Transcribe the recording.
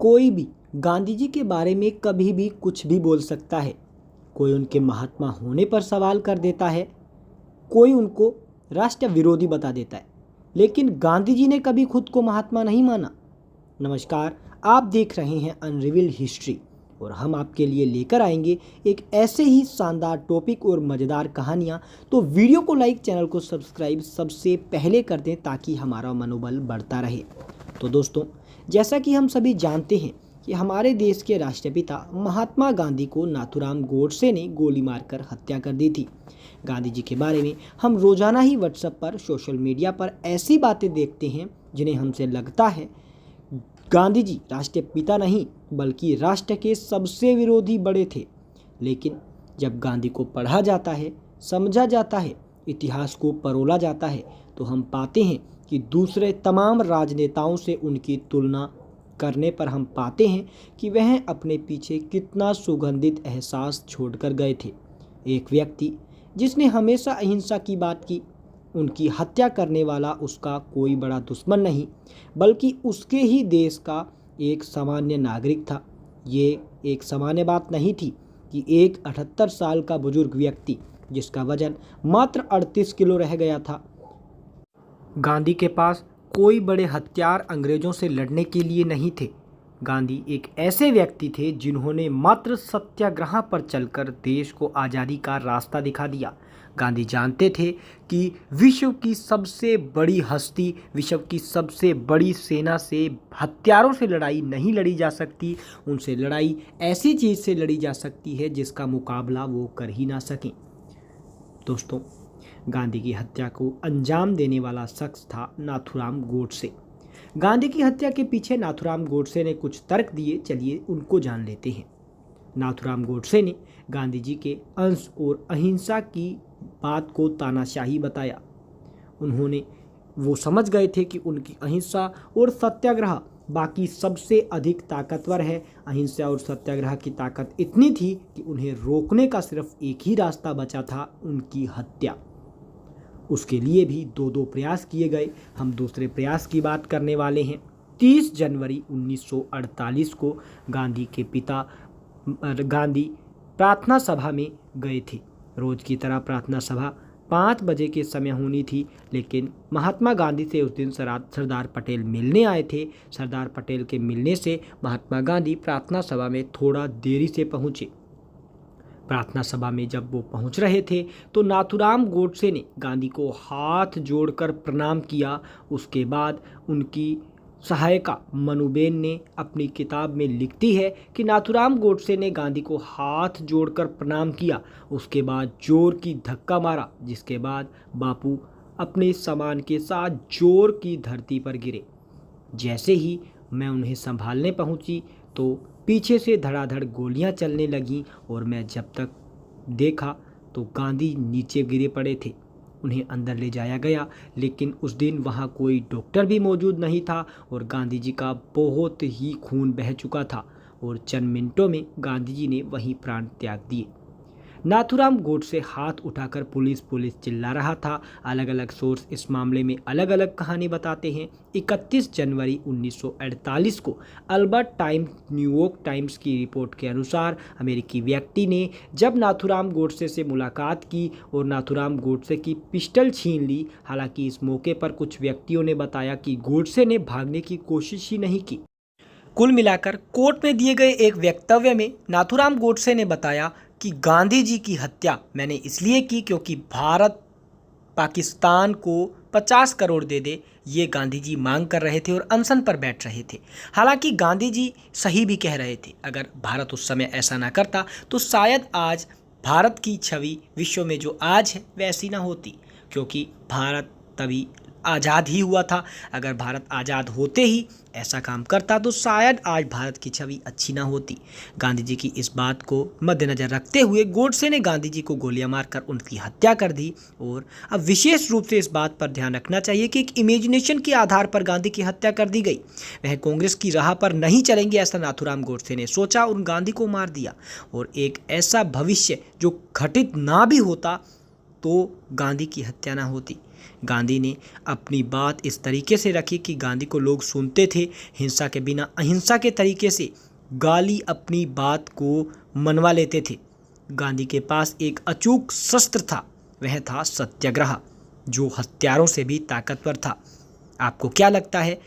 कोई भी गांधी जी के बारे में कभी भी कुछ भी बोल सकता है। कोई उनके महात्मा होने पर सवाल कर देता है, कोई उनको राष्ट्र विरोधी बता देता है, लेकिन गांधी जी ने कभी खुद को महात्मा नहीं माना। नमस्कार, आप देख रहे हैं अनरिवील्ड हिस्ट्री और हम आपके लिए लेकर आएंगे एक ऐसे ही शानदार टॉपिक और मज़ेदार कहानियाँ। तो वीडियो को लाइक, चैनल को सब्सक्राइब सबसे पहले कर दें ताकि हमारा मनोबल बढ़ता रहे। तो दोस्तों, जैसा कि हम सभी जानते हैं कि हमारे देश के राष्ट्रपिता महात्मा गांधी को नाथूराम गोडसे ने गोली मारकर हत्या कर दी थी। गांधी जी के बारे में हम रोज़ाना ही व्हाट्सएप पर, सोशल मीडिया पर ऐसी बातें देखते हैं जिन्हें हमसे लगता है गांधी जी राष्ट्रपिता नहीं बल्कि राष्ट्र के सबसे विरोधी बड़े थे। लेकिन जब गांधी को पढ़ा जाता है, समझा जाता है, इतिहास को परोला जाता है, तो हम पाते हैं कि दूसरे तमाम राजनेताओं से उनकी तुलना करने पर हम पाते हैं कि वह अपने पीछे कितना सुगंधित एहसास छोड़कर गए थे। एक व्यक्ति जिसने हमेशा अहिंसा की बात की, उनकी हत्या करने वाला उसका कोई बड़ा दुश्मन नहीं बल्कि उसके ही देश का एक सामान्य नागरिक था। ये एक सामान्य बात नहीं थी कि एक 78 साल का बुजुर्ग व्यक्ति जिसका वजन मात्र 38 किलो रह गया था। गांधी के पास कोई बड़े हथियार अंग्रेजों से लड़ने के लिए नहीं थे। गांधी एक ऐसे व्यक्ति थे जिन्होंने मात्र सत्याग्रह पर चलकर देश को आज़ादी का रास्ता दिखा दिया। गांधी जानते थे कि विश्व की सबसे बड़ी हस्ती, विश्व की सबसे बड़ी सेना से हथियारों से लड़ाई नहीं लड़ी जा सकती। उनसे लड़ाई ऐसी चीज़ से लड़ी जा सकती है जिसका मुकाबला वो कर ही ना सकें। दोस्तों, गांधी की हत्या को अंजाम देने वाला शख्स था नाथूराम गोडसे। गांधी की हत्या के पीछे नाथूराम गोडसे ने कुछ तर्क दिए, चलिए उनको जान लेते हैं। नाथूराम गोडसे ने गांधी जी के अंश और अहिंसा की बात को तानाशाही बताया। वो समझ गए थे कि उनकी अहिंसा और सत्याग्रह बाकी सबसे अधिक ताकतवर है। अहिंसा और सत्याग्रह की ताकत इतनी थी कि उन्हें रोकने का सिर्फ एक ही रास्ता बचा था, उनकी हत्या। उसके लिए भी दो प्रयास किए गए। हम दूसरे प्रयास की बात करने वाले हैं। 30 जनवरी 1948 को गांधी प्रार्थना सभा में गए थे। रोज की तरह प्रार्थना सभा 5 बजे के समय होनी थी, लेकिन महात्मा गांधी से उस दिन सरदार पटेल मिलने आए थे। सरदार पटेल के मिलने से महात्मा गांधी प्रार्थना सभा में थोड़ा देरी से पहुँचे। प्रार्थना सभा में जब वो पहुंच रहे थे तो नाथूराम गोडसे ने गांधी को हाथ जोड़कर प्रणाम किया। उसके बाद उनकी सहायिका मनुबेन ने अपनी किताब में लिखती है कि नाथूराम गोडसे ने गांधी को हाथ जोड़कर प्रणाम किया, उसके बाद जोर की धक्का मारा, जिसके बाद बापू अपने सामान के साथ जोर की धरती पर गिरे। जैसे ही मैं उन्हें संभालने पहुंची तो पीछे से धड़ाधड़ गोलियां चलने लगीं और मैं जब तक देखा तो गांधी नीचे गिरे पड़े थे। उन्हें अंदर ले जाया गया, लेकिन उस दिन वहां कोई डॉक्टर भी मौजूद नहीं था और गांधी जी का बहुत ही खून बह चुका था और चंद मिनटों में गांधी जी ने वहीं प्राण त्याग दिए। नाथूराम गोडसे हाथ उठाकर पुलिस चिल्ला रहा था। अलग अलग सोर्स इस मामले में अलग अलग कहानी बताते हैं। 31 जनवरी 1948 को अल्बर्ट टाइम्स, न्यूयॉर्क टाइम्स की रिपोर्ट के अनुसार अमेरिकी व्यक्ति ने जब नाथूराम गोडसे से मुलाकात की और नाथूराम गोडसे की पिस्टल छीन ली। हालांकि इस मौके पर कुछ व्यक्तियों ने बताया कि गोडसे ने भागने की कोशिश ही नहीं की। कुल मिलाकर कोर्ट में दिए गए एक वक्तव्य में नाथूराम गोडसे ने बताया कि गांधी जी की हत्या मैंने इसलिए की क्योंकि भारत पाकिस्तान को 50 करोड़ दे दे, ये गांधी जी मांग कर रहे थे और अनशन पर बैठ रहे थे। हालांकि गांधी जी सही भी कह रहे थे। अगर भारत उस समय ऐसा ना करता तो शायद आज भारत की छवि विश्व में जो आज है वैसी ना होती, क्योंकि भारत तभी आज़ाद ही हुआ था। अगर भारत आज़ाद होते ही ऐसा काम करता तो शायद आज भारत की छवि अच्छी ना होती। गांधी जी की इस बात को मद्देनज़र रखते हुए गोडसे ने गांधी जी को गोलियां मारकर उनकी हत्या कर दी। और अब विशेष रूप से इस बात पर ध्यान रखना चाहिए कि एक इमेजिनेशन के आधार पर गांधी की हत्या कर दी गई। वह कांग्रेस की राह पर नहीं चलेंगे ऐसा नाथूराम गोडसे ने सोचा और गांधी को मार दिया। और एक ऐसा भविष्य जो घटित ना भी होता तो गांधी की हत्या ना होती। गांधी ने अपनी बात इस तरीके से रखी कि गांधी को लोग सुनते थे, हिंसा के बिना अहिंसा के तरीके से गाली अपनी बात को मनवा लेते थे। गांधी के पास एक अचूक शस्त्र था, वह था सत्याग्रह, जो हत्यारों से भी ताकतवर था। आपको क्या लगता है,